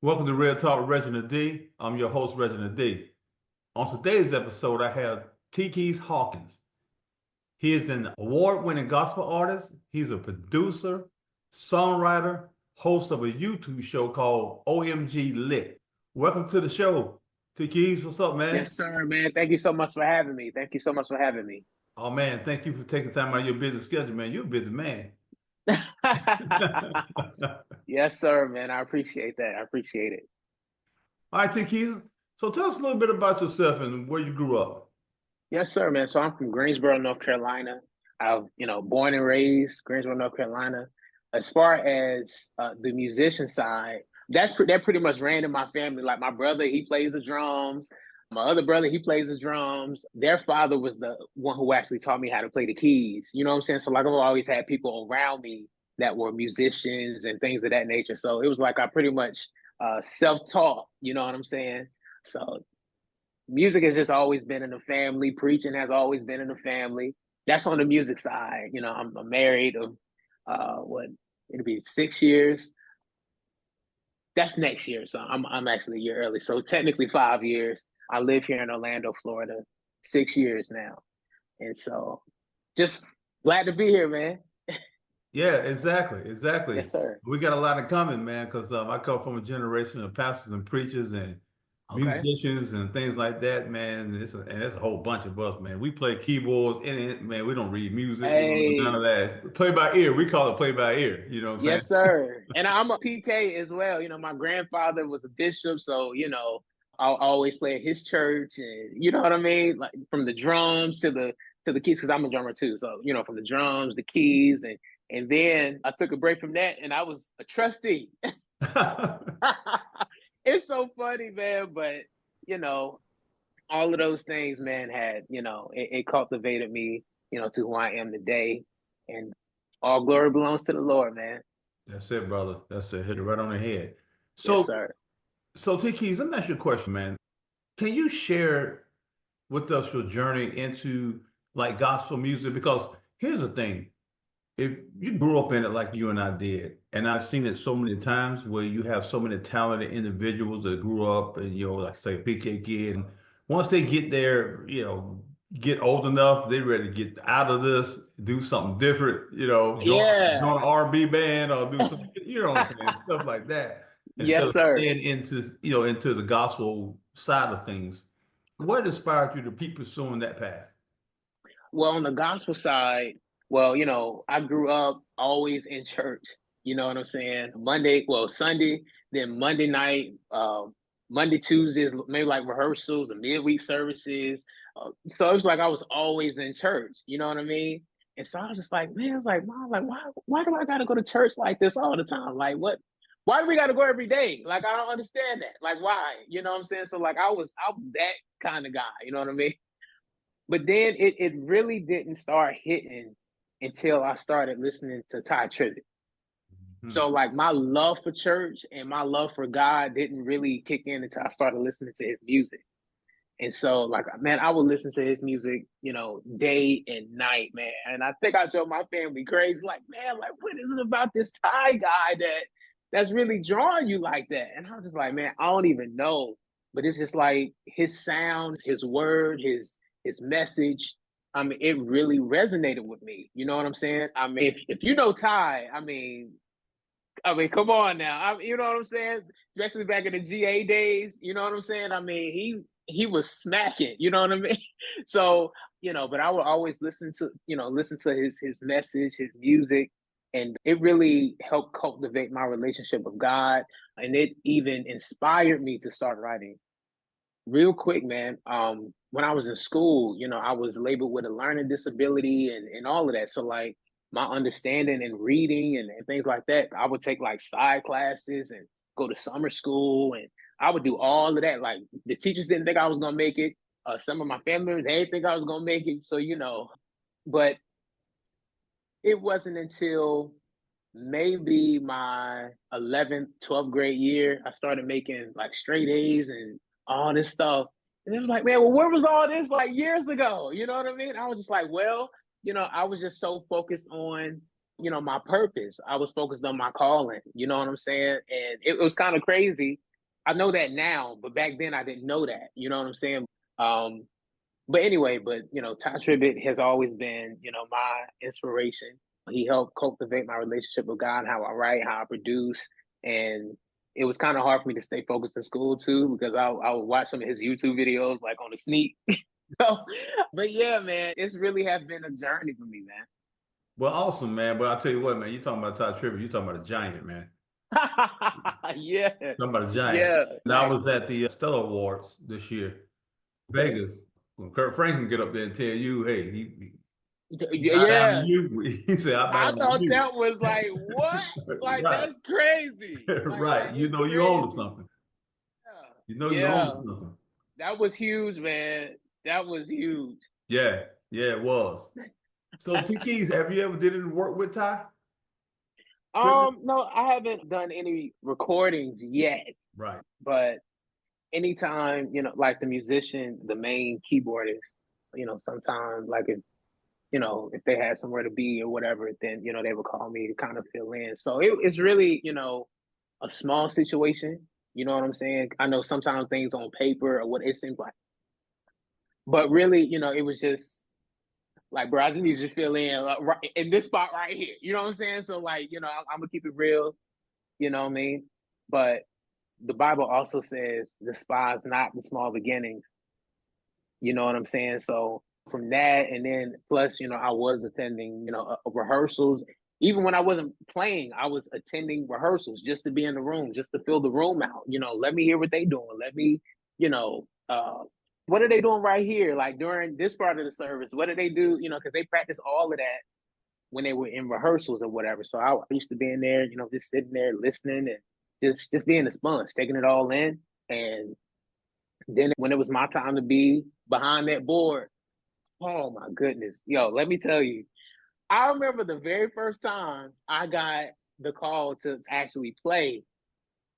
Welcome to Real Talk with Reginald D. I'm your host, Reginald D. On today's episode, I have T-Keyz Hawkins. He is an award-winning gospel artist. He's a producer, songwriter, host of a YouTube show called OMG LIT. Welcome to the show, T-Keyz. What's up, man? Yes, sir, man. Thank you so much for having me. Thank you so much for having me. Oh, man, thank you for taking time out of your busy schedule, man. You're a busy man. Yes, sir, man. I appreciate that. I appreciate it. All right, T-Keyz. So tell us a little bit about yourself and where you grew up. Yes, sir, man. So I'm from Greensboro, North Carolina. Born and raised Greensboro, North Carolina. As far as the musician side, that pretty much ran in my family. Like my brother, he plays the drums. My other brother, he plays the drums. Their father was the one who actually taught me how to play the keys. You know what I'm saying? So like I've always had people around me that were musicians and things of that nature. So it was like I pretty much self-taught. You know what I'm saying? So music has just always been in the family. Preaching has always been in the family. That's on the music side. I'm married of what it'll be 6 years. That's next year, so I'm actually a year early. So technically 5 years. I live here in Orlando, Florida, 6 years now, and so just glad to be here, man. Yeah, exactly. Yes, sir. We got a lot in common, man, because I come from a generation of pastors and preachers and Okay. musicians and things like that, man. And it's a whole bunch of us, man. We play keyboards, and man, we don't read music. We don't do none of Hey, that. Play by ear. We call it play by ear. You know what I'm saying? yes, sir. And I'm a PK as well. My grandfather was a bishop, so I'll always play at his church, and you know what I mean, like from the drums to the keys, because I'm a drummer too. So from the drums, the keys, and then I took a break from that, and I was a trustee. It's so funny, man, but you know, all of those things, man, had it cultivated me, to who I am today, and all glory belongs to the Lord, man. That's it, brother. That's it. Hit it right on the head. Yes, So, sir. so T Keys, let me ask you a question, man. Can you share with us your journey into like gospel music? Because here's the thing. If you grew up in it like you and I did, and I've seen it so many times where you have so many talented individuals that grew up and, like say a PK kid, and once they get there, get old enough, they ready to get out of this, do something different, join Yeah. an R&B band or do something, you know what I'm saying, stuff like that, instead Yes, of sir. staying into the gospel side of things. What inspired you to keep pursuing that path? Well, on the gospel side, well, I grew up always in church. You know what I'm saying? Sunday, then Monday night, Monday, Tuesdays, maybe like rehearsals and midweek services. So it was like I was always in church. You know what I mean? And so I was just like, man, I was like, mom, like, why do I got to go to church like this all the time? Like, what? Why do we got to go every day? Like, I don't understand that. Like, why? You know what I'm saying? So like, I was that kind of guy. You know what I mean? But then it really didn't start hitting until I started listening to Tye Tribbett. Hmm. So like my love for church and my love for God didn't really kick in until I started listening to his music. And so like man, I would listen to his music, day and night, man. And I think I drove my family crazy, like, man, like what is it about this Tye guy that's really drawing you like that? And I was just like, man, I don't even know. But it's just like his sound, his word, his message. I mean, it really resonated with me. You know what I'm saying? I mean, if you know Tye, I mean, come on now. You know what I'm saying? Especially back in the GA days. You know what I'm saying? I mean, he was smacking. You know what I mean? So but I would always listen to his message, his music, and it really helped cultivate my relationship with God, and it even inspired me to start writing. Real quick, man. When I was in school, I was labeled with a learning disability and all of that. So like my understanding and reading and things like that, I would take like side classes and go to summer school, and I would do all of that. Like the teachers didn't think I was gonna make it. Some of my family members, they didn't think I was gonna make it. So but it wasn't until maybe my 11th, 12th grade year, I started making like straight A's and all this stuff. And it was like, man, well, where was all this like years ago? You know what I mean? I was just like, well, I was just so focused on, my purpose. I was focused on my calling, you know what I'm saying? And it was kind of crazy. I know that now, but back then I didn't know that. You know what I'm saying? But anyway, Tye Tribbett has always been, my inspiration. He helped cultivate my relationship with God, how I write, how I produce. And it was kind of hard for me to stay focused in school too, because I would watch some of his YouTube videos like on the sneak. So, but yeah, man, it's really have been a journey for me, man. Well, awesome, man. But I'll tell you what, man, you talking about Tye Tribbett, you talking about a giant, man. Yeah, Talking about a giant. yeah, And I was at the Stellar Awards this year, Vegas. When Kurt Franklin get up there and tell you, hey, he bow down to yeah. you. He said, I bow I down to thought you. that was like what? Like Right. that's crazy. Like Right. that You is know you own crazy. something. You know Yeah, you yeah. own something. That was huge, man. That was huge. Yeah. Yeah, it was. So T-Keyz, have you ever did any work with Tye Tribbett? No, I haven't done any recordings yet, Right. but anytime, like the musician, the main keyboardist, sometimes like if they had somewhere to be or whatever, then, they would call me to kind of fill in. So it's really, a small situation. You know what I'm saying? I know sometimes things on paper or what it seems like, but really, it was just like, bro, I just need to just fill in right in this spot right here. You know what I'm saying? So like, I'm gonna keep it real. You know what I mean? But the Bible also says, despise not the small beginnings. You know what I'm saying? So from that, and then plus, I was attending, rehearsals. Even when I wasn't playing, I was attending rehearsals just to be in the room, just to fill the room out. Let me hear what they doing. Let me, what are they doing right here? Like during this part of the service, what do they do? Because they practice all of that when they were in rehearsals or whatever. So I used to be in there, just sitting there listening and just being a sponge, taking it all in. And then when it was my time to be behind that board, oh my goodness. Yo, let me tell you, I remember the very first time I got the call to actually play.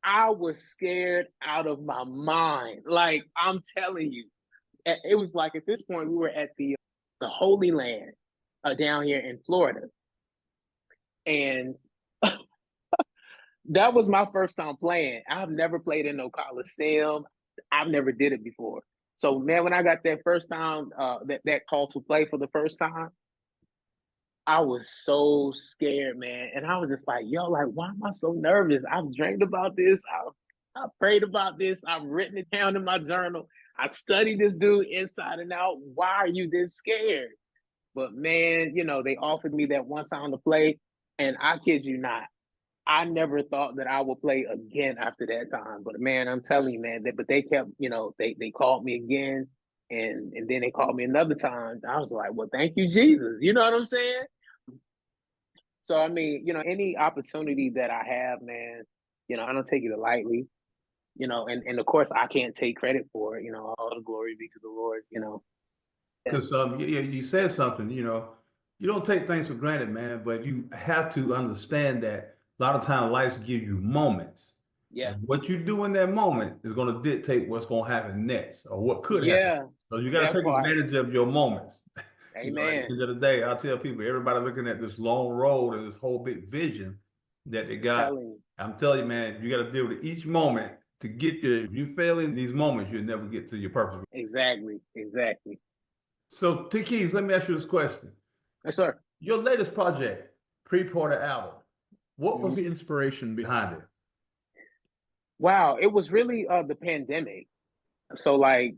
I was scared out of my mind. Like I'm telling you, it was like at this point we were at the Holy Land down here in Florida, and that was my first time playing. I've never played in no Coliseum. I've never did it before. So man, when I got that first time, that call to play for the first time, I was so scared, man. And I was just like, yo, like, why am I so nervous? I've dreamed about this. I prayed about this. I've written it down in my journal. I studied this dude inside and out. Why are you this scared? But man, they offered me that one time to play. And I kid you not, I never thought that I would play again after that time. But man, I'm telling you, man, but they kept, they called me again and then they called me another time. I was like, well, thank you, Jesus. You know what I'm saying? So I mean, any opportunity that I have, man, I don't take it lightly, and of course I can't take credit for it, all the glory be to the Lord. Yeah. Because you said something, you don't take things for granted, man, but you have to understand that a lot of times life gives you moments. Yeah. And what you do in that moment is going to dictate what's going to happen next or what could happen. Yeah. So you got to That take part. advantage of your moments. At the Amen. end of the day, I tell people, everybody looking at this long road and this whole big vision that they got. Telling you. I'm telling you, man, you got to deal with each moment to get there. If you fail in these moments, you'll never get to your purpose. Exactly. Exactly. So, T-Keyz, let me ask you this question. Yes, sir. Your latest project, pre-recorded album, what was Mhm. the inspiration behind it? Wow, it was really the pandemic. So like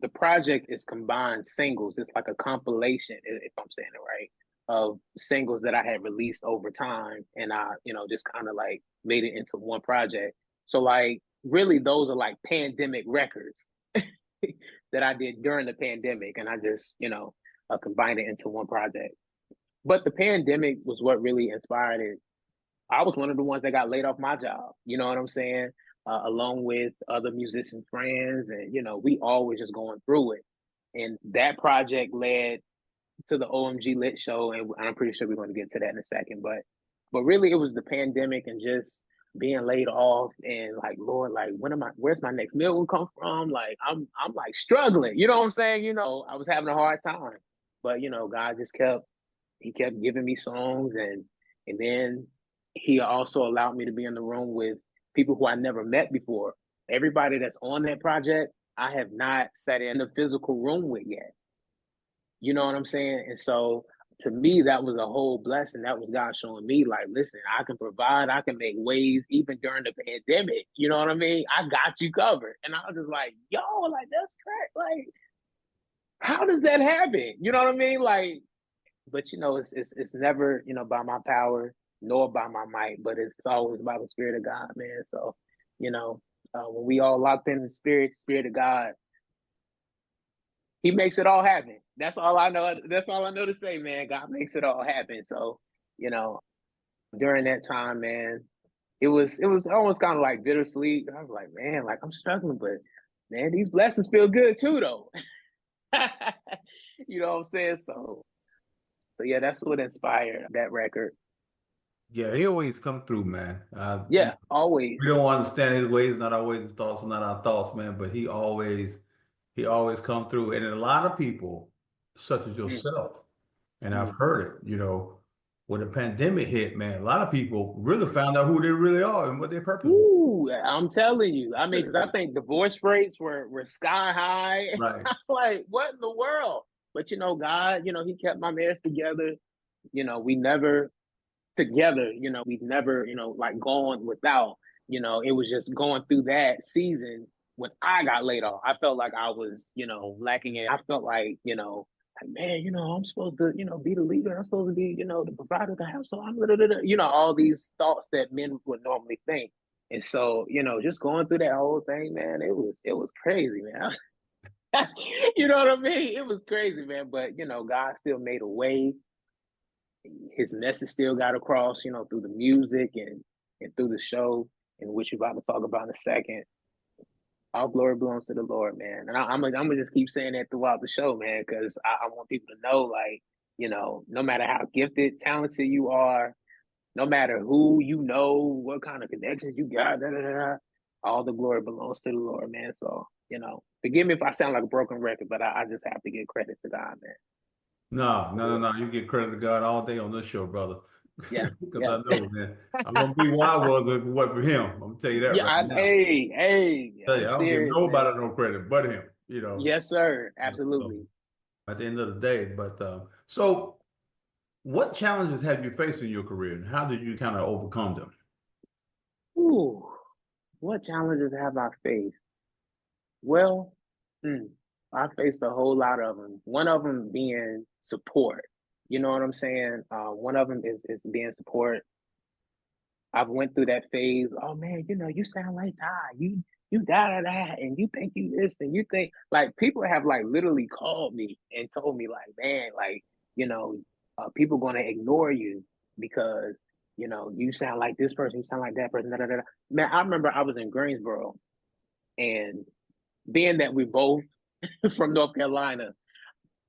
the project is combined singles. It's like a compilation, if I'm saying it right, of singles that I had released over time, and I, just kind of like made it into one project. So like, really, those are like pandemic records that I did during the pandemic, and I just, combined it into one project. But the pandemic was what really inspired it. I was one of the ones that got laid off my job. You know what I'm saying? Along with other musician friends, and we always just going through it. And that project led to the OMG LIT show, and I'm pretty sure we're going to get to that in a second. But really, it was the pandemic and just being laid off, and like, Lord, like, where's my next meal gonna come from? Like, I'm like struggling. You know what I'm saying? I was having a hard time, but God just kept giving me songs, and then he also allowed me to be in the room with people who I never met before. Everybody that's on that project, I have not sat in a physical room with yet. You know what I'm saying? And so to me, that was a whole blessing. That was God showing me, like, listen, I can provide, I can make waves even during the pandemic. You know what I mean? I got you covered. And I was just like, yo, like, that's correct. Like, how does that happen? You know what I mean? Like, but you know, it's never, you know, by my power nor by my might, but it's always by the Spirit of God, man. So, you know, when we all locked in the Spirit of God, He makes it all happen. That's all I know. That's all I know to say, man. God makes it all happen. So, you know, during that time, man, it was almost kind of like bittersweet. I was like, man, like I'm struggling, but man, these blessings feel good too, though. You know what I'm saying? So yeah, that's what inspired that record. Yeah, he always come through, man. Yeah, always. We don't understand his ways, not always his thoughts, not our thoughts, man. But he always come through. And a lot of people, such as Mm, yourself, and I've mm. heard it, you know, when the pandemic hit, man, a lot of people really found out who they really are and what their purpose was. Ooh, I'm telling you. I mean, because I think divorce rates were sky high. Right. I'm like, what in the world? But you know, God, you know, He kept my marriage together. You know, we never together, you know, we never, you know, like gone without, you know, it was just going through that season when I got laid off. I felt like I was, you know, lacking it. I felt like, you know, like, man, you know, I'm supposed to, you know, be the leader. I'm supposed to be, you know, the provider of the house. So I'm, you know, all these thoughts that men would normally think. And so, you know, just going through that whole thing, man, it was crazy, man. You know what I mean? It was crazy, man. But, you know, God still made a way. His message still got across, you know, through the music and through the show, in which we're about to talk about in a second. All glory belongs to the Lord, man. And I'm gonna just keep saying that throughout the show, man, because I want people to know, like, you know, no matter how gifted, talented you are, no matter who you know, what kind of connections you got, all the glory belongs to the Lord, man. So, you know, forgive me if I sound like a broken record, but I just have to give credit to God, man. No. You get credit to God all day on this show, brother. Yeah, Because yeah. I know, man, I wouldn't be where I was if it wasn't for him. I'm gonna tell you that Yeah, right now. hey, Tell you, I'm I don't give serious, man. nobody no credit but him, you know. Yes, sir. So, Absolutely. at the end of the day, but so what challenges have you faced in your career and how did you kind of overcome them? Ooh, what challenges have I faced? Well, mm, I faced a whole lot of them. One of them being support. You know what I'm saying? One of them is being support. I've went through that phase. Oh man, you know, you sound like Tye. You da, and you think you this, and you think like people have like literally called me and told me like, man, like you know, people gonna ignore you because you know you sound like this person, you sound like that person. Da, da, da, da. Man, I remember I was in Greensboro, and being that we both from North Carolina,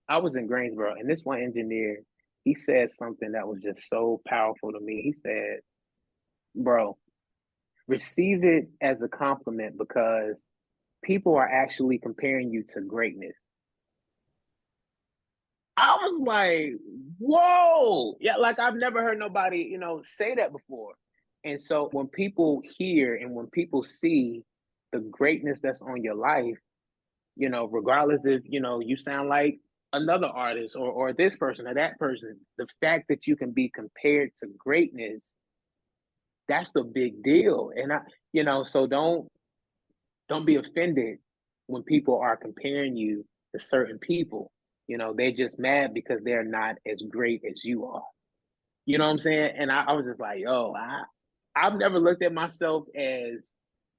I was in Greensboro, and this one engineer, he said something that was just so powerful to me. He said, "Bro, receive it as a compliment because people are actually comparing you to greatness." I was like, whoa. Yeah, like I've never heard nobody, you know, say that before. And so when people hear and when people see the greatness that's on your life, you know, regardless if, you know, you sound like another artist or this person or that person, the fact that you can be compared to greatness, that's the big deal. And you know, so don't be offended when people are comparing you to certain people. You know, they're just mad because they're not as great as you are. You know what I'm saying? And I was just like, yo, I've never looked at myself as,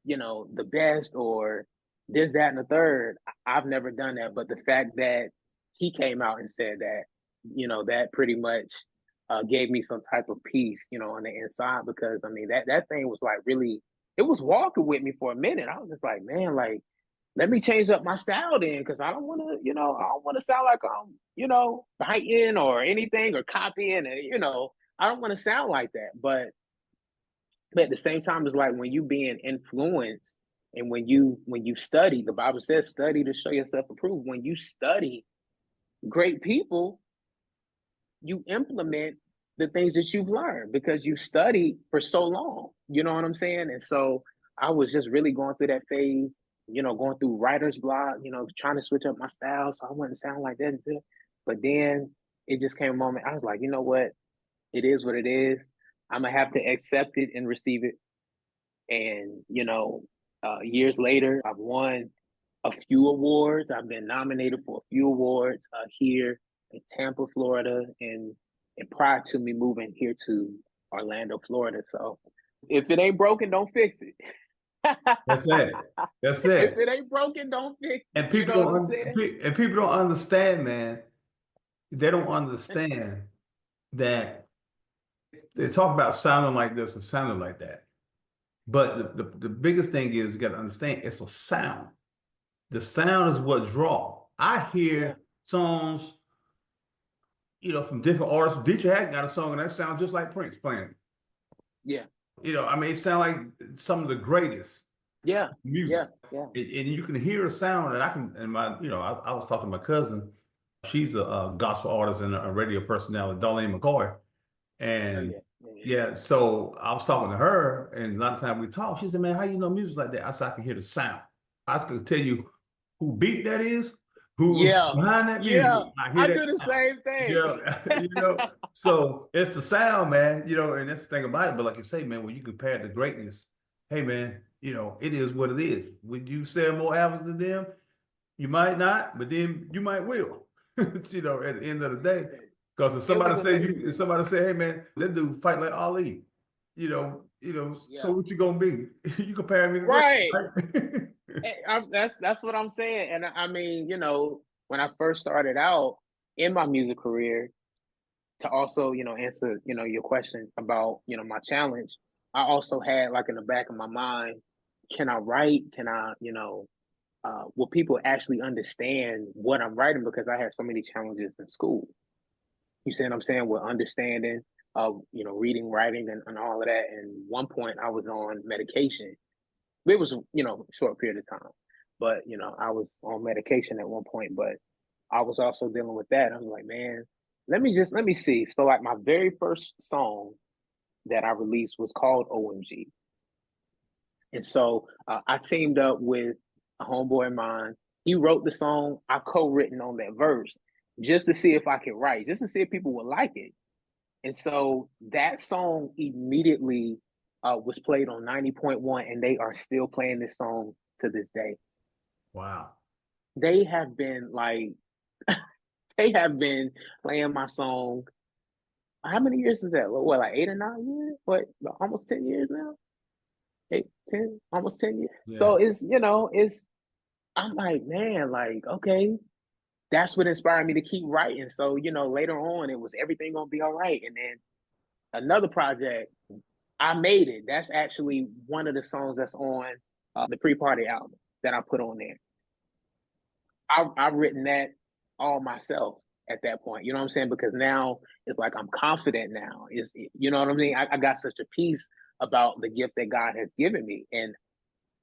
you know, the best or this, that, and the third. I've never done that. But the fact that he came out and said that, you know, that pretty much gave me some type of peace, you know, on the inside because I mean that thing was like really, it was walking with me for a minute. I was just like, man, like let me change up my style then because I don't want to, you know, I don't want to sound like I'm, you know, biting or anything or copying, and you know, I don't want to sound like that. But at the same time, it's like when you being influenced and when you study, the Bible says study to show yourself approved. When you study great people, you implement the things that you've learned because you studied for so long. You know what I'm saying? And so I was just really going through that phase, going through writer's block, trying to switch up my style so I wouldn't sound like that. But then it just came a moment. I was like, you know what? It is what it is. I'm gonna have to accept it and receive it. And years later, I've won a few awards. I've been nominated for a few awards here in Tampa, Florida, and prior to me moving here to Orlando, Florida. So if it ain't broken, don't fix it. That's it. That's it. If it ain't broken, don't fix it. And people You know don't what I'm saying? and people don't understand, man. They don't understand that they talk about sounding like this and sounding like that. But the biggest thing is you got to understand it's a sound. The sound is what draw. I hear songs, from different artists. DJ Hack got a song and that sounds just like Prince playing. Yeah. I mean, it sounds like some of the greatest. Yeah. Music. Yeah. And you can hear a sound, and I was talking to my cousin. She's a gospel artist and a radio personality, Darlene McCoy. And so I was talking to her, and a lot of times we talk. She said, "Man, how you know music like that?" I said, "I can hear the sound. I can tell you who beat that is, who behind that music. I do the same thing. Yeah, so it's the sound, man. And that's the thing about it. But like you say, man, when you compare it to greatness, hey, man, it is what it is. Would you sell more albums than them? You might not, but then you might will. At the end of the day. Because if somebody say, "Hey man, that dude fight like Ali," so what you gonna be? You compare me to right? Right? That's what I'm saying. And I mean, when I first started out in my music career, to also answer your question about my challenge, I also had like in the back of my mind, can I write? Can I will people actually understand what I'm writing? Because I had so many challenges in school. You see what I'm saying? With understanding of, reading, writing, and all of that. And one point I was on medication. It was, a short period of time. But, I was on medication at one point, but I was also dealing with that. I was like, man, let me see. So like my very first song that I released was called OMG. And so I teamed up with a homeboy of mine. He wrote the song. I co-written on that verse just to see if I could write, just to see if people would like it. And so that song immediately was played on 90.1, and they are still playing this song to this day. Wow. They have been they have been playing my song. How many years is that? What, like 8 or 9 years? What, almost 10 years now? 8, 10, almost 10 years. Yeah. So I'm like, man, like, okay, that's what inspired me to keep writing. So, later on, it was everything gonna be all right. And then another project, I Made It. That's actually one of the songs that's on the Pre-Party album that I put on there. I've written that all myself at that point. You know what I'm saying? Because now it's like I'm confident now. You know what I mean? I got such a peace about the gift that God has given me. And,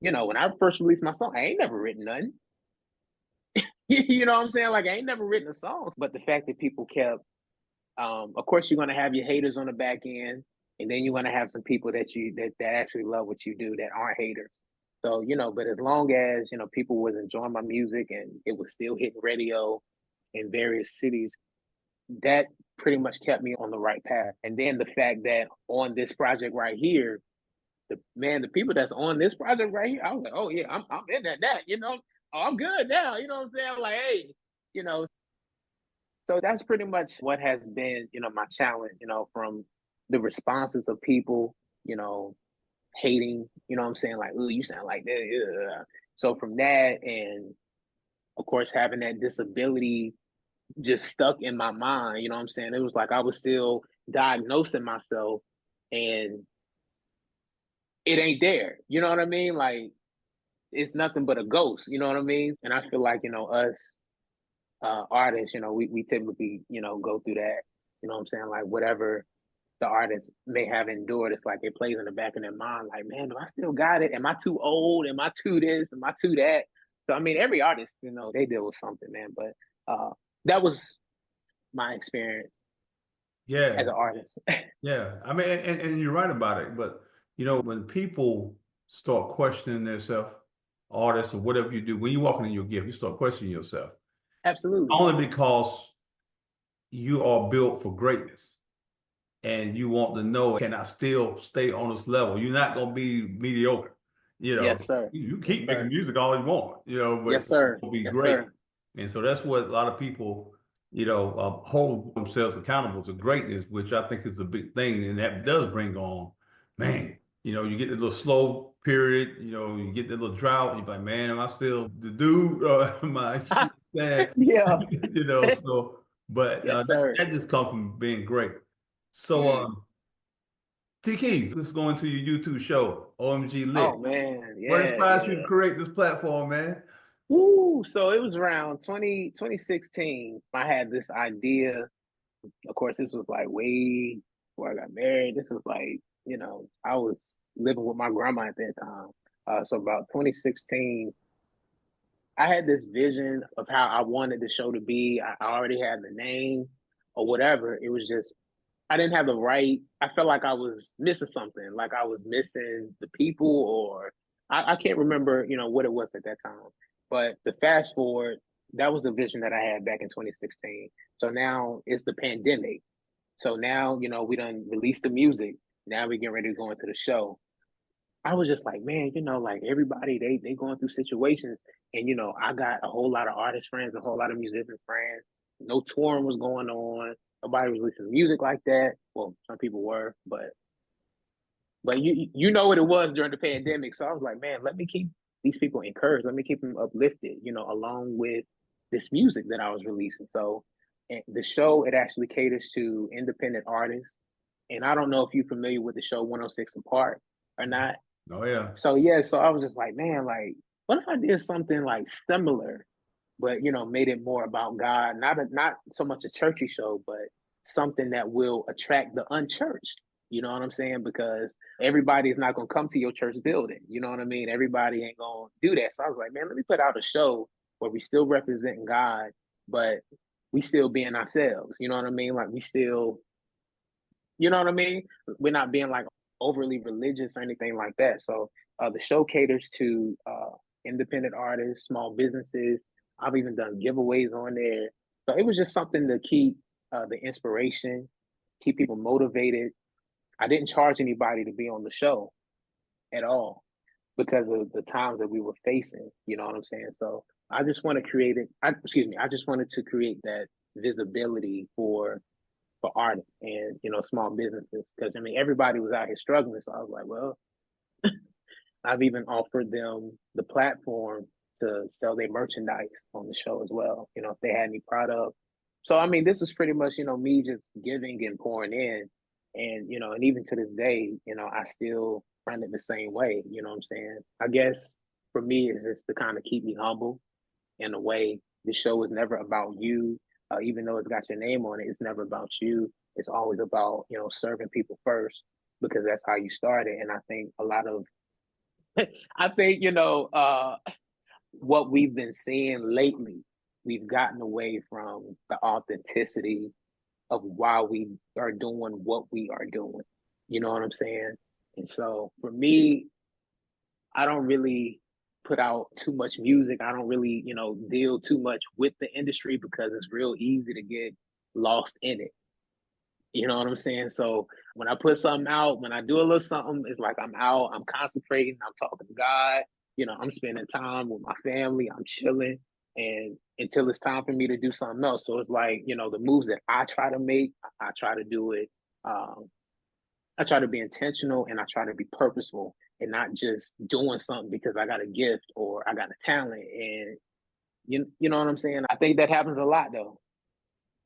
when I first released my song, I ain't never written nothing. You know what I'm saying? Like, I ain't never written a song. But the fact that people kept, of course, you're going to have your haters on the back end. And then you're going to have some people that actually love what you do that aren't haters. So, but as long as, people was enjoying my music and it was still hitting radio in various cities, that pretty much kept me on the right path. And then the fact that on this project right here, the people that's on this project right here, I was like, oh yeah, I'm in that, oh, I'm good now. You know what I'm saying? I'm like, hey, so that's pretty much what has been, my challenge, from the responses of people, hating, you know what I'm saying? Like, ooh, you sound like that. So from that, and of course, having that disability just stuck in my mind, you know what I'm saying? It was like I was still diagnosing myself and it ain't there. You know what I mean? Like, it's nothing but a ghost, you know what I mean? And I feel like, us artists, we typically, go through that, you know what I'm saying? Like, whatever the artist may have endured, it's like it plays in the back of their mind, like, man, do I still got it? Am I too old? Am I too this? Am I too that? So, I mean, every artist, they deal with something, man. But that was my experience as an artist. Yeah. I mean, and you're right about it. But, when people start questioning themselves, artists or whatever you do, when you're walking in your gift, you start questioning yourself. Absolutely. Only because you are built for greatness and you want to know, can I still stay on this level? You're not going to be mediocre. You know, Yes, sir. you Yes, keep making sir. music all you want, you know, but Yes, it's sir. going to be Yes, great. sir. And so that's what a lot of people, hold themselves accountable to greatness, which I think is a big thing. And that does bring on, man, you get a little slow period, you get the little drought, and you're like, man, am I still the dude? Or am I, that, Yeah. so, but Yes, sir. that just comes from being great. So, Mm. T-Keyz, let's go into your YouTube show, OMG Oh LIT. man, What yeah, inspired you to yeah. create this platform, man? Woo! So it was around 2016. I had this idea. Of course, this was like way before I got married. This was like, I was living with my grandma at that time. So about 2016, I had this vision of how I wanted the show to be. I already had the name or whatever. It was just I didn't have the right. I felt like I was missing something, like I was missing the people, or I can't remember, what it was at that time. But the fast forward, that was the vision that I had back in 2016. So now it's the pandemic. So now, we done released the music. Now we get ready to go into the show. I was just like, man, like everybody, they going through situations, and I got a whole lot of artist friends, a whole lot of musician friends. No touring was going on. Nobody was listening to music like that. Well, some people were, but you know what it was during the pandemic. So I was like, man, let me keep these people encouraged. Let me keep them uplifted, along with this music that I was releasing. So, and the show, it actually caters to independent artists. And I don't know if you're familiar with the show 106 Apart or not. Oh yeah. So yeah, so I was just like, man, like, what if I did something like similar, but made it more about God, not so much a churchy show, but something that will attract the unchurched. You know what I'm saying? Because everybody's not gonna come to your church building. You know what I mean? Everybody ain't gonna do that. So I was like, man, let me put out a show where we still representing God, but we still being ourselves. You know what I mean? Like we still, you know what I mean? We're not being like overly religious or anything like that. So the show caters to independent artists, small businesses. I've even done giveaways on there. So it was just something to keep the inspiration, keep people motivated. I didn't charge anybody to be on the show at all because of the times that we were facing. You know what I'm saying? So I just want to create it. I just wanted to create that visibility for artists and small businesses, because I mean everybody was out here struggling. So I was like, well, I've even offered them the platform to sell their merchandise on the show as well. If they had any product. So I mean, this is pretty much me just giving and pouring in, and even to this day, I still run it the same way. You know what I'm saying? I guess for me, it's just to kind of keep me humble in a way. The show is never about you. Even though it's got your name on it, it's never about you. It's always about serving people first, because that's how you started. And I think a lot of, I think what we've been seeing lately, we've gotten away from the authenticity of why we are doing what we are doing. You know what I'm saying? And so for me, I don't really put out too much music. I don't really, deal too much with the industry because it's real easy to get lost in it. You know what I'm saying? So when I put something out, when I do a little something, it's like I'm out, I'm concentrating, I'm talking to God, I'm spending time with my family, I'm chilling, and until it's time for me to do something else. So it's like, the moves that I try to make, I try to do it. I try to be intentional, and I try to be purposeful, and not just doing something because I got a gift or I got a talent. And you know what I'm saying? I think that happens a lot though.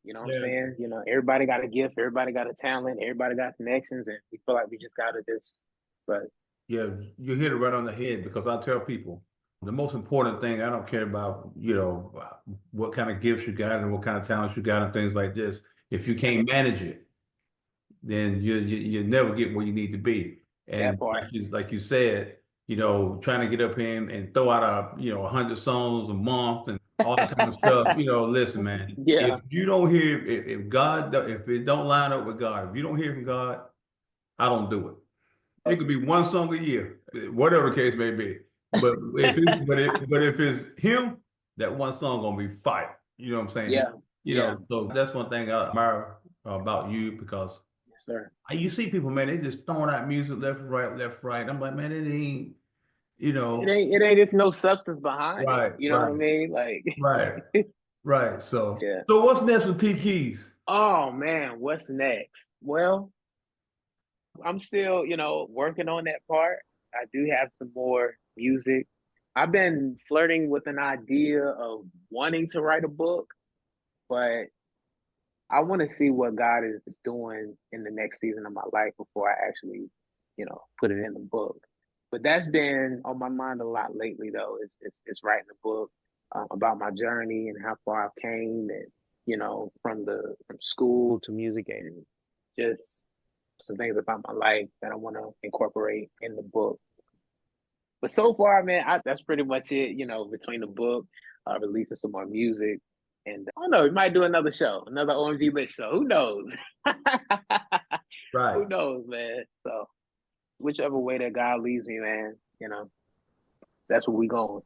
You know what I'm Yeah. saying? Everybody got a gift, everybody got a talent, everybody got connections, and we feel like we just gotta just. But Yeah, you hit it right on the head because I tell people the most important thing, I don't care about, what kind of gifts you got and what kind of talents you got and things like this. If you can't manage it, then you never get where you need to be. that And part, like you said, trying to get up here and throw out 100 songs a month and all that kind of stuff. Listen, man, yeah, if you don't hear if God if it don't line up with God, if you don't hear from God, I don't do it. It could be one song a year, whatever the case may be. But if it's him, that one song gonna be fire. You know what I'm saying? Yeah. So that's one thing I admire about you because Yes, sir. you see people, man, they just throwing out music left, right, left, right. I'm like, man, it ain't, It ain't just no substance behind it. right, You know what I right, mean? Like, right, right. So, yeah. so what's next with T-Keyz? Oh man, what's next? Well, I'm still, working on that part. I do have some more music. I've been flirting with an idea of wanting to write a book, but I want to see what God is doing in the next season of my life before I actually, put it in the book. But that's been on my mind a lot lately, though. It's writing a book about my journey and how far I've came, and from school to music, and just some things about my life that I want to incorporate in the book. But so far, man, that's pretty much it. Between the book, releasing some more music, and I don't know, we might do another show, another OMG LIT show. Who knows? Right. Who knows, man? So whichever way that God leads me, man, that's where we going.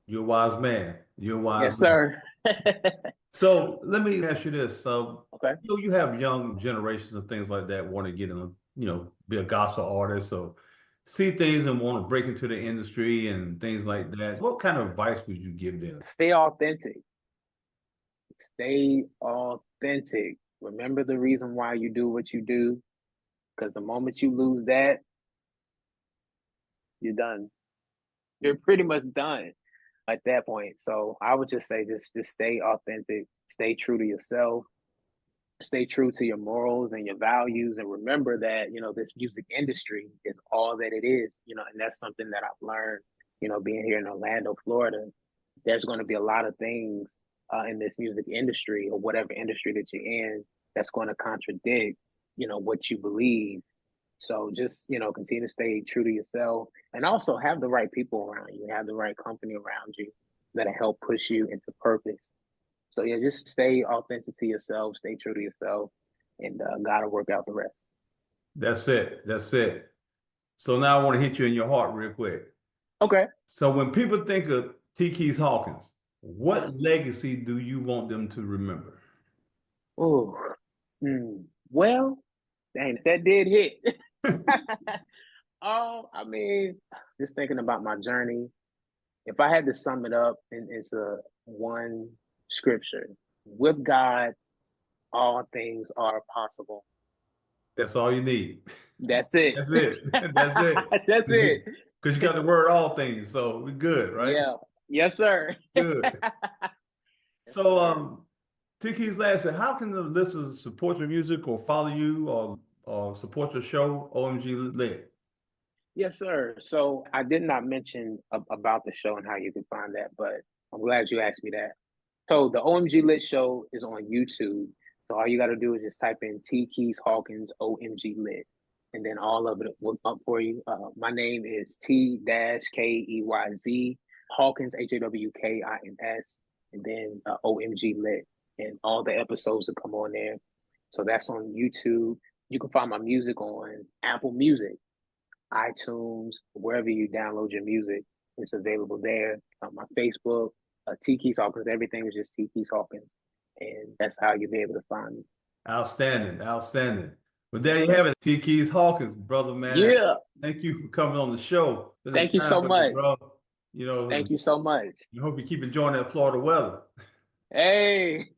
You're a wise man. You're a wise Yes, man. sir. So let me ask you this. So, Okay. you have young generations and things like that want to get in, be a gospel artist or see things and want to break into the industry and things like that. What kind of advice would you give them? Stay authentic. Stay authentic. Remember the reason why you do what you do, because the moment you lose that, you're done. You're pretty much done at that point. So I would just say just stay authentic, stay true to yourself, stay true to your morals and your values, and remember that, this music industry is all that it is, and that's something that I've learned, being here in Orlando, Florida. There's going to be a lot of things in this music industry or whatever industry that you're in that's going to contradict, what you believe. So just, continue to stay true to yourself, and also have the right people around you, have the right company around you that'll help push you into purpose. So yeah, just stay authentic to yourself, stay true to yourself, and God will work out the rest. That's it. That's it. So now I want to hit you in your heart real quick. Okay. So when people think of T-Keyz Hawkins, what legacy do you want them to remember? Oh, well, dang, that did hit. Oh, I mean, just thinking about my journey, if I had to sum it up into one scripture, with God, all things are possible. That's all you need. That's it. That's it. That's it. That's it. Because you got the word all things, so we're good, right? Yeah. Yes, sir. Good. Yes, So, sir. T-Keyz last year, how can the listeners support your music or follow you or support your show, OMG LIT? Yes, sir. So I did not mention about the show and how you can find that, but I'm glad you asked me that. So the OMG LIT show is on YouTube. So all you got to do is just type in T-Keyz Hawkins OMG LIT, and then all of it will come up for you. My name is T-Keyz Hawkins Hawkins, and then OMG LIT, and all the episodes that come on there. So that's on YouTube. You can find my music on Apple Music, iTunes, wherever you download your music. It's available there. On my Facebook, T-Keyz Hawkins. Everything is just T-Keyz Hawkins, and that's how you'll be able to find me. Outstanding, outstanding. Well, there Yes, you sir. have it, T-Keyz Hawkins, brother, man. Yeah. Thank you for coming on the show. Thank you so much. Bro. Thank you so much. I hope you keep enjoying that Florida weather. Hey,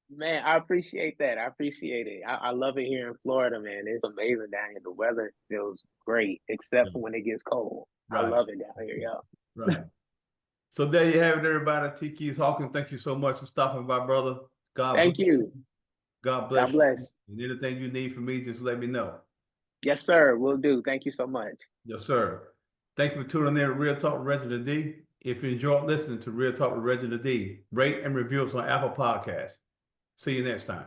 man, I appreciate that. I appreciate it. I love it here in Florida, man. It's amazing down here. The weather feels great, except for when it gets cold. Right. I love it down here, yeah. Right. So there you have it, everybody. T-Keyz Hawkins, thank you so much for stopping by, brother. Thank you. God bless God bless. you. And anything you need from me, just let me know. Yes, sir. Will do. Thank you so much. Yes, sir. Thank you for tuning in to Real Talk with Reginald D. If you enjoyed listening to Real Talk with Reginald D, rate and review us on Apple Podcasts. See you next time.